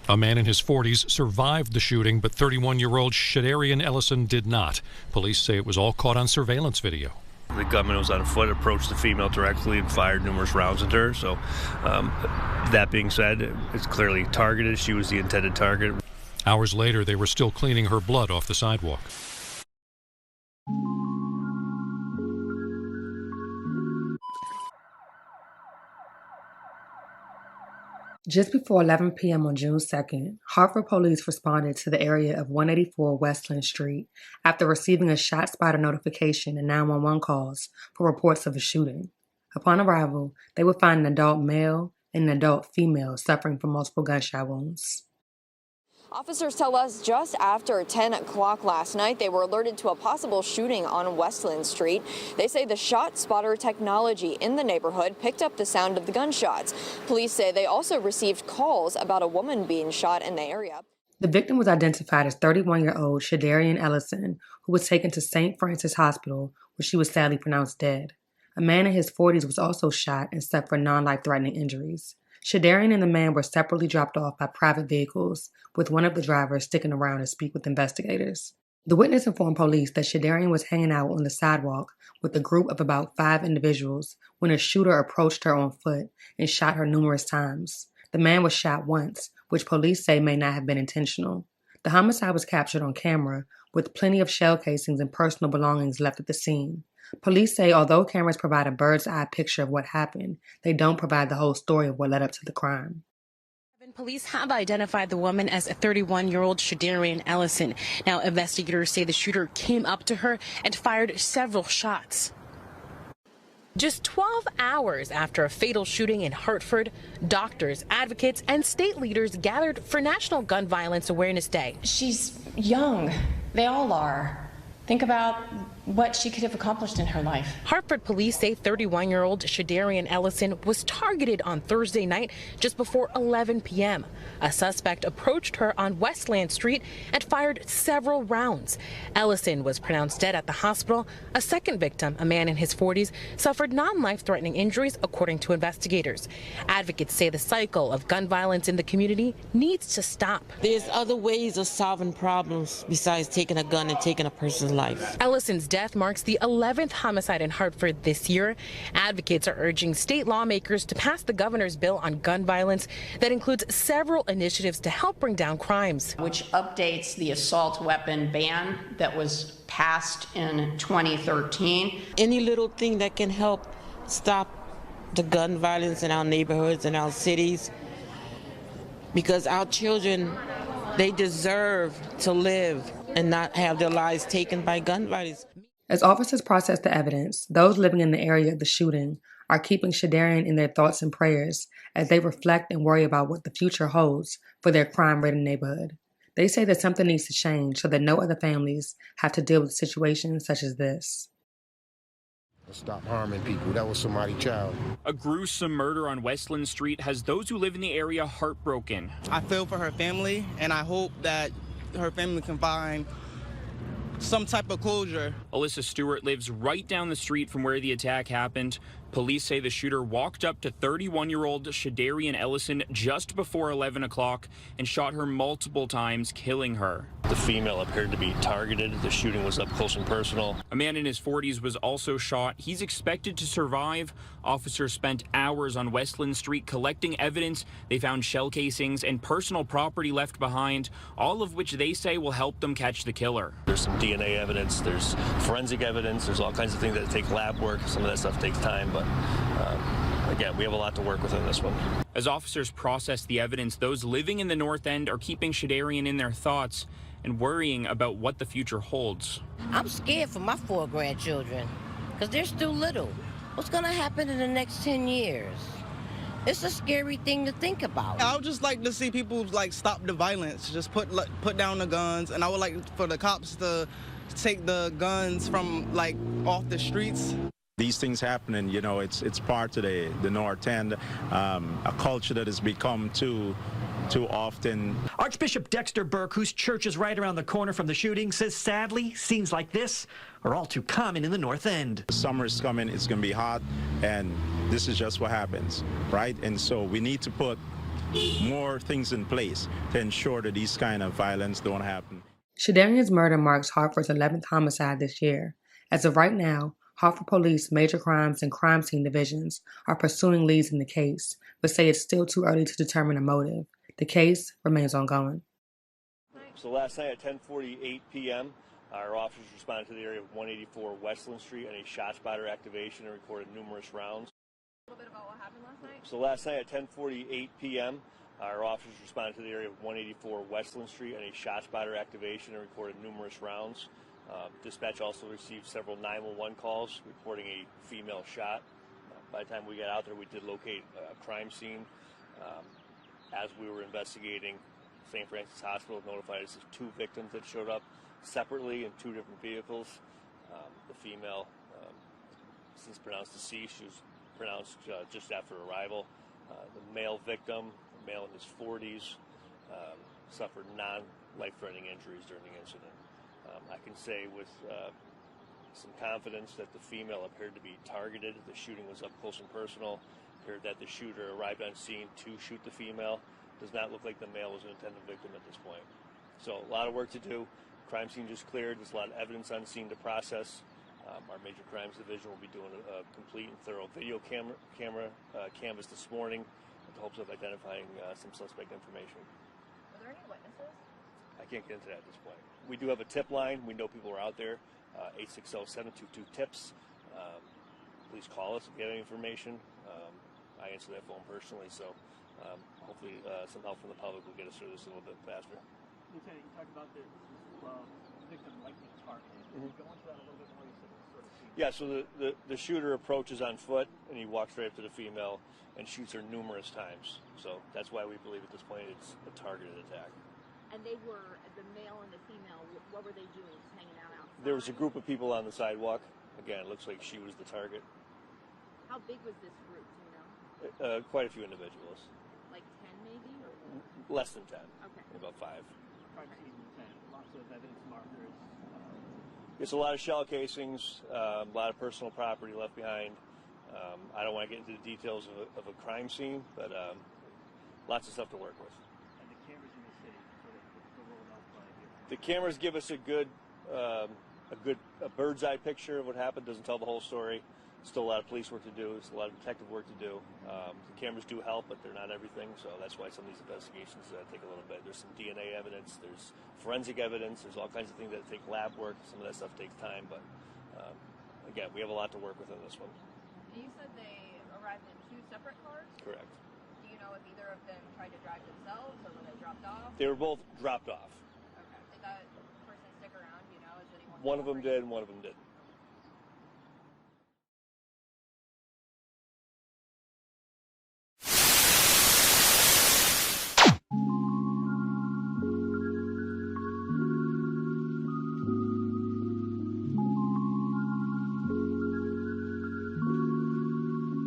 A man in his 40s survived the shooting, but 31-year-old Shadarean Ellison did not. Police say it was all caught on surveillance video. The gunman was on foot, approached the female directly and fired numerous rounds into her. So that being said, it's clearly targeted. She was the intended target. Hours later, they were still cleaning her blood off the sidewalk. Just before 11 p.m. on June 2nd, Hartford police responded to the area of 184 Westland Street after receiving a shot spotter notification and 911 calls for reports of a shooting. Upon arrival, they would find an adult male and an adult female suffering from multiple gunshot wounds. Officers tell us just after 10 o'clock last night, they were alerted to a possible shooting on Westland Street. They say the shot spotter technology in the neighborhood picked up the sound of the gunshots. Police say they also received calls about a woman being shot in the area. The victim was identified as 31-year-old Shadarean Ellison, who was taken to St. Francis Hospital, where she was sadly pronounced dead. A man in his 40s was also shot and suffered non-life-threatening injuries. Shadarean and the man were separately dropped off by private vehicles, with one of the drivers sticking around to speak with investigators. The witness informed police that Shadarean was hanging out on the sidewalk with a group of about 5 individuals when a shooter approached her on foot and shot her numerous times. The man was shot once, which police say may not have been intentional. The homicide was captured on camera, with plenty of shell casings and personal belongings left at the scene. Police say although cameras provide a bird's-eye picture of what happened, they don't provide the whole story of what led up to the crime. Police have identified the woman as a 31-year-old Shadarean Ellison. Now, investigators say the shooter came up to her and fired several shots. Just 12 hours after a fatal shooting in Hartford, doctors, advocates, and state leaders gathered for National Gun Violence Awareness Day. She's young. They all are. Think about what she could have accomplished in her life. Hartford police say 31-year-old Shadarean Ellison was targeted on Thursday night just before 11 p.m. A suspect approached her on Westland Street and fired several rounds. Ellison was pronounced dead at the hospital. A second victim, a man in his 40s, suffered non-life-threatening injuries, according to investigators. Advocates say the cycle of gun violence in the community needs to stop. There's other ways of solving problems besides taking a gun and taking a person's life. Ellison's death marks the 11th homicide in Hartford this year. Advocates are urging state lawmakers to pass the governor's bill on gun violence that includes several initiatives to help bring down crimes. Which updates the assault weapon ban that was passed in 2013. Any little thing that can help stop the gun violence in our neighborhoods and our cities, because our children, they deserve to live and not have their lives taken by gun violence. As officers process the evidence, those living in the area of the shooting are keeping Shadarean in their thoughts and prayers as they reflect and worry about what the future holds for their crime-ridden neighborhood. They say that something needs to change so that no other families have to deal with situations such as this. Stop harming people. That was somebody's child. A gruesome murder on Westland Street has those who live in the area heartbroken. I feel for her family, and I hope that her family can find some type of closure. Alyssa Stewart lives right down the street from where the attack happened. Police say the shooter walked up to 31-year-old Shadarean Ellison just before 11 o'clock and shot her multiple times, killing her. The female appeared to be targeted. The shooting was up close and personal. A man in his 40s was also shot. He's expected to survive. Officers spent hours on Westland Street collecting evidence. They found shell casings and personal property left behind, all of which they say will help them catch the killer. There's some DNA evidence, there's forensic evidence, there's all kinds of things that take lab work. Some of that stuff takes time, but again, we have a lot to work with in this one. As officers process the evidence, those living in the North End are keeping Shadarean in their thoughts and worrying about what the future holds. I'm scared for my 4 grandchildren because they're still little. What's going to happen in the next 10 years? It's a scary thing to think about. I would just like to see people stop the violence, just put down the guns, and I would like for the cops to take the guns from off the streets. These things happening, you know, it's part of the North End, a culture that has become too often. Archbishop Dexter Burke, whose church is right around the corner from the shooting, says sadly, scenes like this are all too common in the North End. Summer is coming, it's going to be hot, and this is just what happens, right? And so we need to put more things in place to ensure that these kind of violence don't happen. Shadarian's murder marks Hartford's 11th homicide this year. As of right now, Hartford Police Major Crimes and Crime Scene Divisions are pursuing leads in the case, but say it's still too early to determine a motive. The case remains ongoing. So last night at 10:48 p.m., our officers responded to the area of 184 Westland Street and a shot spotter activation and recorded numerous rounds. A little bit about what happened last night? So last night at 10:48 p.m., our officers responded to the area of 184 Westland Street and a shot spotter activation and recorded numerous rounds. Dispatch also received several 911 calls reporting a female shot. By the time we got out there, we did locate a crime scene. As we were investigating, St. Francis Hospital notified us of 2 victims that showed up separately in 2 different vehicles. The female, since pronounced deceased, she was pronounced just after arrival. The male victim, a male in his 40s, suffered non-life-threatening injuries during the incident. I can say with some confidence that the female appeared to be targeted. The shooting was up close and personal. Appeared that the shooter arrived on scene to shoot the female. Does not look like the male was an intended victim at this point. So a lot of work to do. Crime scene just cleared. There's a lot of evidence on scene to process. Our Major Crimes Division will be doing a complete and thorough video camera canvas this morning with the hopes of identifying some suspect information. Were there any witnesses? I can't get into that at this point. We do have a tip line. We know people are out there. 860-722-TIPS. Please call us if you have any information. I answer that phone personally, so hopefully some help from the public will get us through this a little bit faster. Lieutenant, you talked about the victim likely targeted. Can you go into that a little bit more? You said it was sort of Yeah, so the shooter approaches on foot, and he walks right up to the female and shoots her numerous times. So that's why we believe at this point it's a targeted attack. And they were, the male and the female, what were they doing? Just hanging out outside? There was a group of people on the sidewalk. Again, it looks like she was the target. How big was this group, do you know? Quite a few individuals. Like 10 maybe? Or? Less than 10. Okay. About 5. Crime scene, Lieutenant. Lots of evidence markers. It's a lot of shell casings, a lot of personal property left behind. I don't want to get into the details of a crime scene, but lots of stuff to work with. And the cameras in the city, sort of the role they'll play here. The cameras give us a good bird's eye picture of what happened. Doesn't tell the whole story. Still a lot of police work to do. There's a lot of detective work to do. The cameras do help, but they're not everything. So that's why some of these investigations take a little bit. There's some DNA evidence. There's forensic evidence. There's all kinds of things that take lab work. Some of that stuff takes time, but again, we have a lot to work with in this one. You said they arrived in 2 separate cars? Correct. Do you know if either of them tried to drive themselves or were they dropped off? They were both dropped off. Okay. Did that person stick around? Do you know? Is anyone? One of them did, and one of them didn't.